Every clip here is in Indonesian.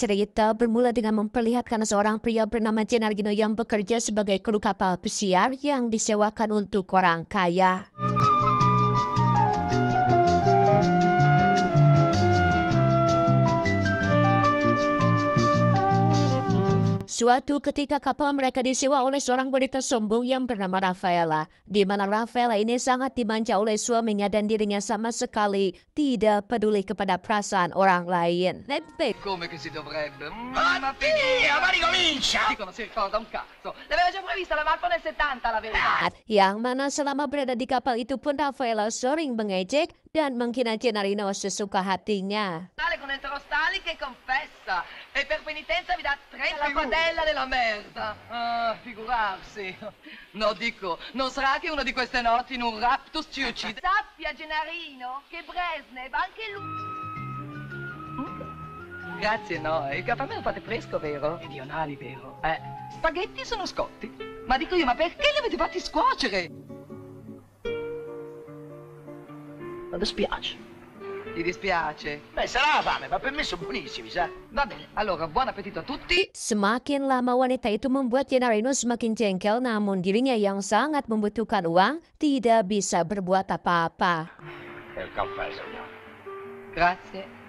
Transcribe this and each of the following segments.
cerita bermula dengan memperlihatkan seorang pria bernama Gennarino yang bekerja sebagai kru kapal pesiar yang disewakan untuk orang kaya. Suatu ketika kapal mereka disewa oleh seorang wanita sombong yang bernama Rafaela, di mana Rafaela ini sangat dimanja oleh suaminya dan dirinya sama sekali tidak peduli kepada perasaan orang lain. Come che si dovrebbe? Ma ricomincia! Dicono si ricorda un cazzo. L'aveva già prevista la mappa nel 70, la verità. Yang mana selama berada di kapal itu pun Rafaela sering mengejek dan menghina Gennarino sesuka hatinya. Con Entero Stali che confessa e per penitenza vi dà 3 la padella della merda. Ah, figurarsi. No, dico, non sarà che una di queste notti in un raptus ci uccide? Sappia, Gennarino, che Brezhnev, anche lui... Grazie, no, il caffè me lo fate fresco, vero? Meridionali, vero? Spaghetti sono scotti. Ma dico io, ma perché li avete fatti scuocere? Mi dispiace. Ti dispiace? Beh, sarà la fame, ma per me sono buonissimi, sa? Va bene, allora buon appetito a tutti. Semakin lama wanita itu membuat Gennarino semakin jengkel, namun dirinya yang sangat membutuhkan uang tidak bisa berbuat apa-apa. Il caffè, signor. Grazie.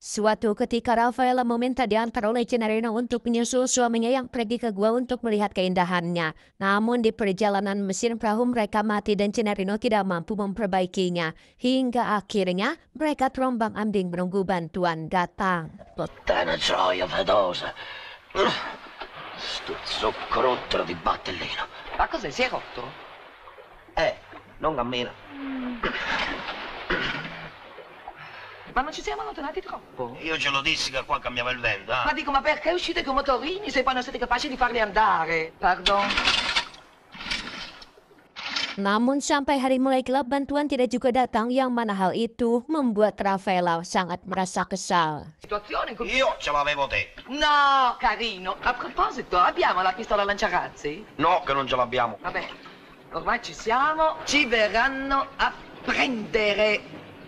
Suatu ketika Rafaela meminta diantar oleh Gennarino untuk menyusul suaminya yang pergi ke gua untuk melihat keindahannya. Namun di perjalanan mesin perahu mereka mati dan Gennarino tidak mampu memperbaikinya. Hingga akhirnya mereka terombang-ambing menunggu bantuan datang. Puttana gioia fedosa. Sto zucchero di battellino. Ma cos'è, si è rotto? Non cammina. Ma non ci siamo allontanati troppo? Io ce lo dissi che qua cambiava il vento, Ma dico, ma perché uscite con motorini se poi non siete capaci di farli andare? Pardon? Namun sampai hari mulai gelap bantuan tidak juga datang, yang mana hal itu membuat Rafaela sangat merasa kesal. Situazione in cui... Io ce l'avevo te. No, carino. A proposito, abbiamo la pistola lanciarazzi? No, che non ce l'abbiamo. Vabbè, ormai ci siamo. Ci verranno a prendere.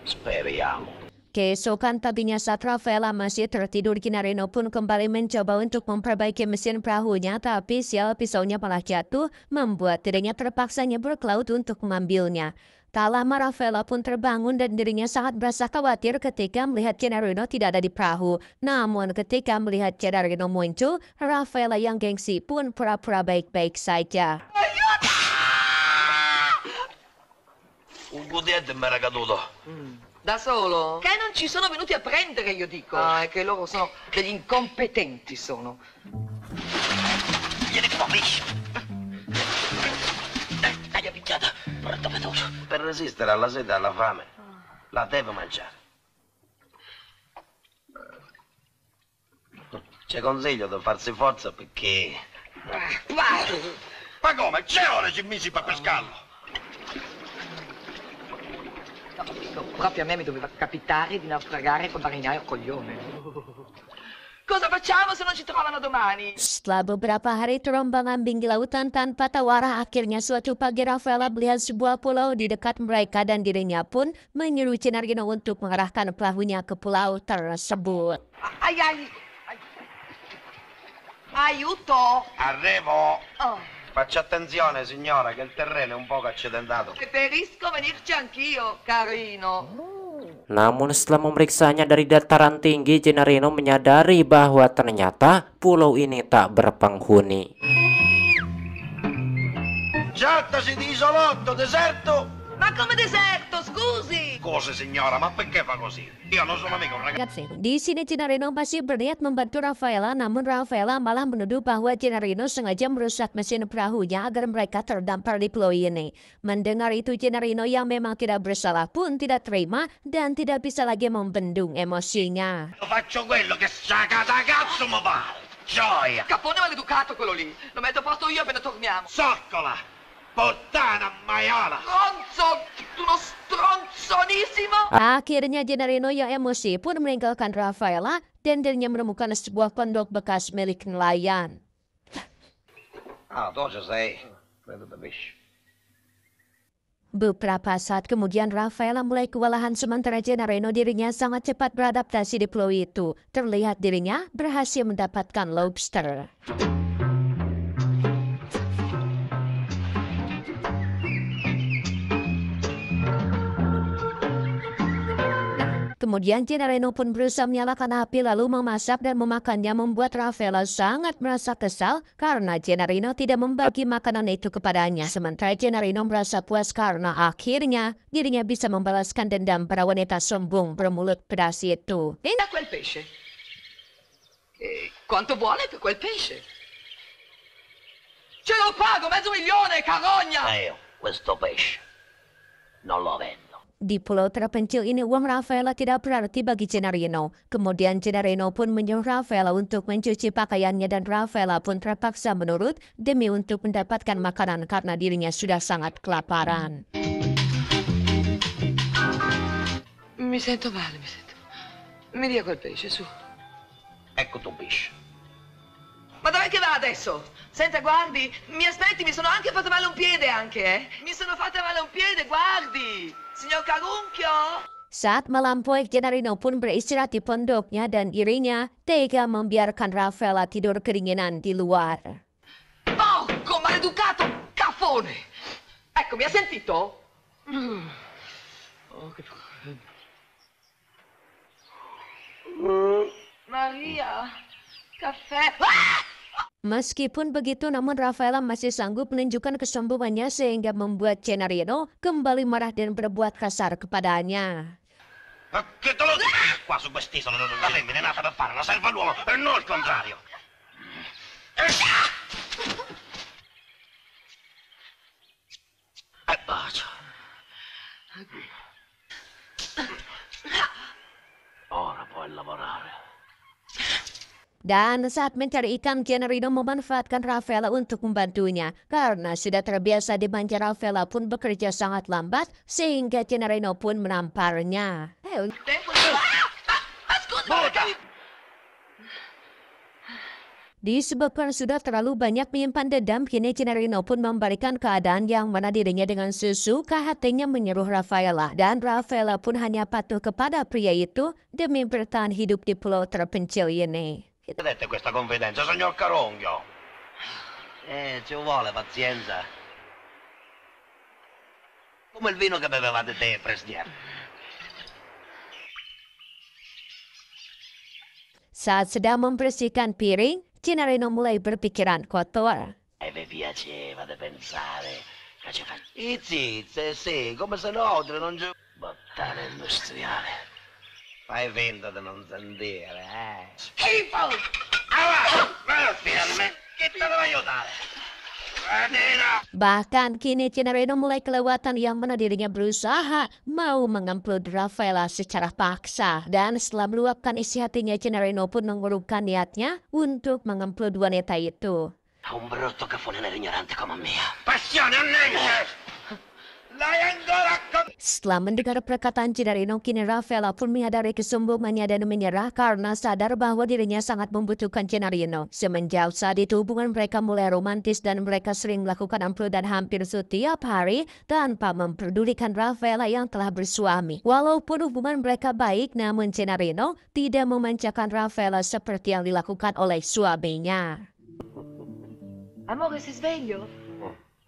Speriamo. Keesokan paginya saat Rafaela masih tertidur, Gennarino pun kembali mencoba untuk memperbaiki mesin perahunya, tapi sial pisaunya malah jatuh, membuat dirinya terpaksa nyebur ke laut untuk mengambilnya. Tak lama Rafaela pun terbangun dan dirinya sangat berasa khawatir ketika melihat Gennarino tidak ada di perahu. Namun ketika melihat Gennarino muncul, Rafaela yang gengsi pun pura-pura baik-baik saja. Un cudetto mi era caduto. Da solo? Che non ci sono venuti a prendere, io dico. Ah, è che loro sono degli incompetenti, sono. Vieni qua, pesce. Dai, picchiata. Porta fedoso. Per resistere alla sete e alla fame, la deve mangiare. Ci consiglio di farsi forza perché... Ma come? C'è ore ci misi per pescarlo. No, proprio a me mi doveva capitare di naufragare col marinaio coglione. Cosa facciamo se non ci trovano domani? Setelah beberapa hari terombang-ambing di lautan tanpa tawarah, akhirnya suatu pagi Rafaela melihat sebuah pulau di dekat mereka dan dirinya pun menyuruh Gennarino untuk mengarahkan perahunya ke pulau tersebut. Aiuto! Arrivo! Oh. Faccia attenzione, signora, che il terreno è un poco accidentato. Preferisco venirci anch'io, carino. Namun setelah memeriksanya dari dataran tinggi, Gennarino menyadari bahwa ternyata pulau ini tak berpenghuni. Trattasi di isolotto, deserto. Ma come deserto, scusi! Cosa, signora? Ma perché fa così? Io non sono mica un ragazzo. Di sini Gennarino masih berniat membantu Rafaela, namun Rafaela malah menuduh bahwa Gennarino sengaja merusak mesin perahunya agar mereka terdampar di pulau ini. Mendengar itu, Gennarino yang memang tidak bersalah pun tidak terima dan tidak bisa lagi membendung emosinya. Faccio quello che sacata cazzo mi pare. Gioia. Capone maleducato quello lì. Lo metto a posto io appena torniamo. Zoccola. Puttana maiala. Stronzo! Uno stronzonissimo! Akhirnya Gennarino yang emosi pun meninggalkan Rafaela dan dirinya menemukan sebuah pondok bekas milik nelayan. Ah, tu ci sei. Vedo da pesce. Beberapa saat kemudian Rafaela mulai kewalahan sementara Gennarino dirinya sangat cepat beradaptasi di pulau itu. Terlihat dirinya berhasil mendapatkan lobster. Kemudian Gennarino pun berusaha menyalakan api lalu memasak dan memakannya membuat Rafaela sangat merasa kesal karena Gennarino tidak membagi makanan itu kepadanya. Sementara Gennarino merasa puas karena akhirnya dirinya bisa membalaskan dendam pada wanita sombong bermulut pedas itu. Da quel pesce. Quanto vuole per quel pesce? Ce lo pago, $500.000, carogna! Io, questo pesce, non lo vendo. Di pulau terpencil ini uang Rafaela tidak berarti bagi Gennarino. Kemudian Gennarino pun menyuruh Rafaela untuk mencuci pakaiannya dan Rafaela pun terpaksa menurut demi untuk mendapatkan makanan karena dirinya sudah sangat kelaparan. Mi sento male, mi sento. Mi dia quel pesce, su. Ecco tuo pesce. Ma dov'è che va adesso? Senta, guardi, mi aspetti, mi sono anche fatta male un piede Mi sono fatta male un piede, guardi! Signor Carunchio? Saat melampaui, Gennarino pun beristirahat di pondoknya dan dirinya tega membiarkan Rafaela tidur kedinginan di luar. Porco maleducato cafone! Ecco, mi ha sentito? Oh, che... Maria, caffè... Ah! Meskipun begitu, namun Rafaela masih sanggup menunjukkan kesombongannya sehingga membuat Gennarino kembali marah dan berbuat kasar kepadanya. Che te lo dico? Qua su quest'isola la femmina è nata per fare la serva all'uomo e non il contrario. E bacio. Ora puoi lavorare. Dan saat mencari ikan, Gennarino memanfaatkan Rafaela untuk membantunya. Karena sudah terbiasa dimanja, Rafaela pun bekerja sangat lambat, sehingga Gennarino pun menamparnya. Disebabkan sudah terlalu banyak menyimpan dendam, kini Gennarino pun membalikan keadaan yang mana dirinya dengan sesuka hatinya menyuruh Rafaela. Dan Rafaela pun hanya patuh kepada pria itu demi bertahan hidup di pulau terpencil ini. Vedete questa confidenza, signor Caronghio? Ci vuole pazienza. Come il vino che bevevate te, Presnier. Saat sedang membersihkan piring, Gennarino mulai berpikiran kotor. E vi piaceva di pensare che ci faccia... Zizze, sì, come se l'odre non c'è... Bottana industriale. Fai finta di non sentire, Schifo! Spiegami, che te devo aiutare? Bahkan kini Gennarino mulai kelewatan yang mana dirinya berusaha mau mengupload Rafaela secara paksa. Dan setelah meluapkan isi hatinya, Gennarino pun mengurungkan niatnya untuk mengupload wanita itu. Un brutto caffone ignorante come me. Passione annegge! Setelah mendengar perkataan Gennarino, kini Rafaela pun menyadari kesombongannya dan menyerah karena sadar bahwa dirinya sangat membutuhkan Gennarino. Semenjak saat itu hubungan mereka mulai romantis dan mereka sering melakukan uploadan hampir setiap hari tanpa memperdulikan Rafaela yang telah bersuami. Walaupun hubungan mereka baik, namun Gennarino tidak memanjakan Rafaela seperti yang dilakukan oleh suaminya. Amore, sei sveglio?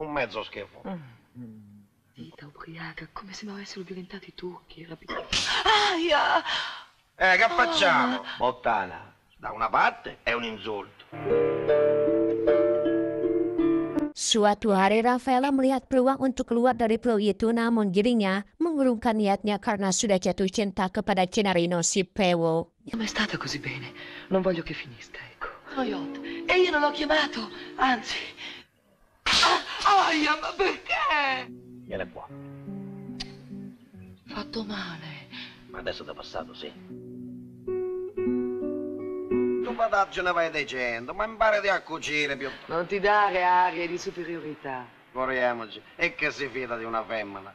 Un mezzo schifo. Vita ubriaca, come se mi avessero diventati turchi. Aia! Che facciamo? Bottana, da una parte è un insulto. Suatu hari Rafaela melihat peluang untuk keluar dari pulau itu, namun dirinya mengurungkan niatnya karena sudah jatuh cinta kepada Gennarino si Pewo. Non è stata così bene. Non voglio che finisca, ecco. E io non l'ho chiamato, anzi... Aia, ma perché? Viene qua. Fatto male. Ma adesso è passato, sì. Tu pataggine vai dicendo, ma imparati a cucire più. Non ti dare arie di superiorità. Corriamoci. E che si fida di una femmina?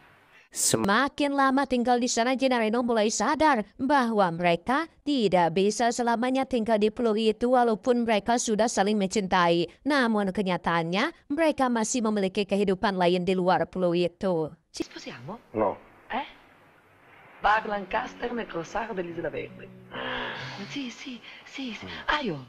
Semakin lama tinggal di sana, Gennarino mulai sadar bahwa mereka tidak bisa selamanya tinggal di pulau itu walaupun mereka sudah saling mencintai. Namun kenyataannya, mereka masih memiliki kehidupan lain di luar pulau itu. Ci sposiamo? No. Bar Lancaster nel Crosaro dell'Isola Verde. Sì, sì, sì, sì. Ayo.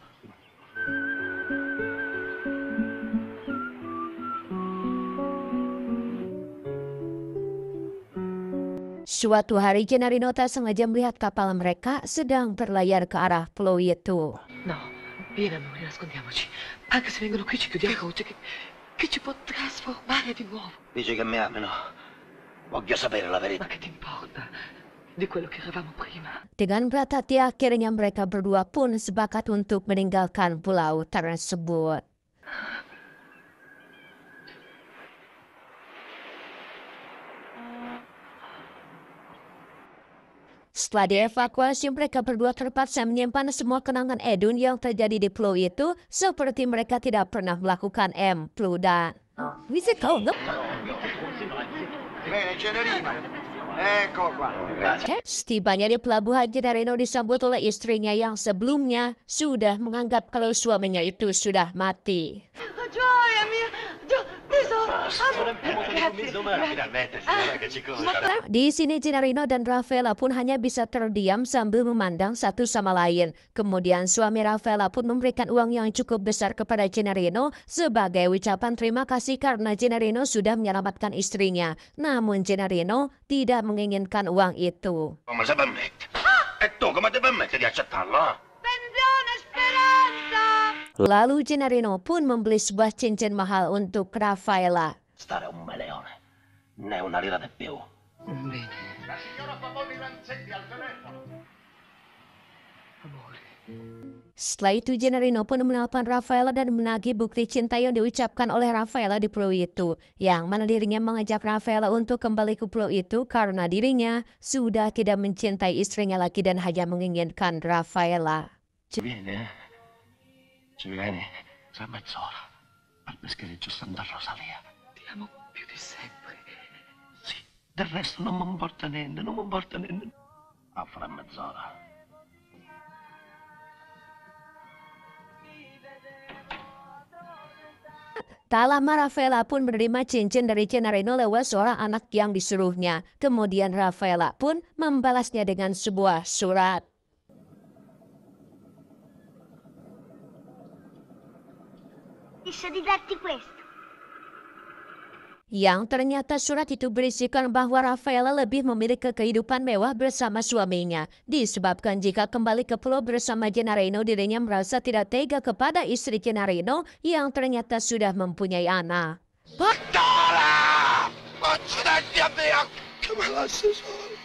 Suatu hari Gennarino tak sengaja melihat kapal mereka sedang berlayar ke arah pulau itu. No, vieni amore, nascondiamoci. Anche se vengono qui ci chiudiamo a croce che ci può trasformare di nuovo. Dici che mi amano. Voglio sapere la verità. Ma che ti importa di quello che eravamo prima? Dengan berat hati akhirnya mereka berdua pun sepakat untuk meninggalkan pulau tersebut. Setelah dievakuasi, mereka berdua terpaksa menyimpan semua kenangan Edun yang terjadi di pulau itu, seperti mereka tidak pernah melakukan dan bisa kau nggak? Bene, Cenerino. Ecco qua. Grazie. Setibanya di pelabuhan, Gennarino disambut oleh istrinya yang sebelumnya sudah menganggap kalau suaminya itu sudah mati. Gioia mia! Finalmente, signora, che ci cosa. Di sini Gennarino dan Raffaella pun hanya bisa terdiam sambil memandang satu sama lain. Kemudian suami Raffaella pun memberikan uang yang cukup besar kepada Gennarino sebagai ucapan terima kasih karena Gennarino sudah menyelamatkan istrinya. Namun Gennarino tidak menginginkan uang itu. Come si permette? E tu come ti permetti di accettarlo? Pensione Speranza! Lalu Gennarino pun membeli sebuah cincin mahal untuk Raffaella. Stare un meleone. Ne una lira di più. Bene. Amore. Setelah itu Gennarino pun menelpon Raffaella dan menagih bukti cinta yang diucapkan oleh Raffaella di pulau itu. Yang mana dirinya mengajak Raffaella untuk kembali ke pulau itu karena dirinya sudah tidak mencintai istrinya lagi dan hanya menginginkan Raffaella. Ci vieni tra mezz'ora al peschereccio Santa Rosalia. Ti amo più di sempre. Sì, del resto non mi importa niente. A fra mezz'ora. Tak lama Raffaella pun menerima cincin dari Gennarino lewat seorang anak yang disuruhnya. Kemudian Raffaella pun membalasnya dengan sebuah surat. Disse di darti questo. Yang ternyata surat itu berisikan bahwa Raffaella lebih memiliki kehidupan mewah bersama suaminya. Disebabkan jika kembali ke pulau bersama Gennarino, dirinya merasa tidak tega kepada istri Gennarino yang ternyata sudah mempunyai anak. Dora! Accidenti a me, che me lasci solo.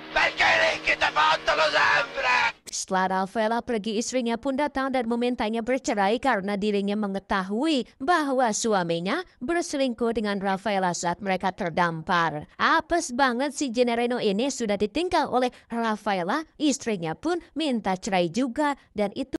Perché Ricky ti ha fatto lo sempre? Setelah Raffaella pergi, istrinya pun datang dan memintanya bercerai karena dirinya mengetahui bahwa suaminya berselingkuh dengan Raffaella saat mereka terdampar. Apes banget si Gennarino ini sudah ditinggal oleh Raffaella, istrinya pun minta cerai juga dan itu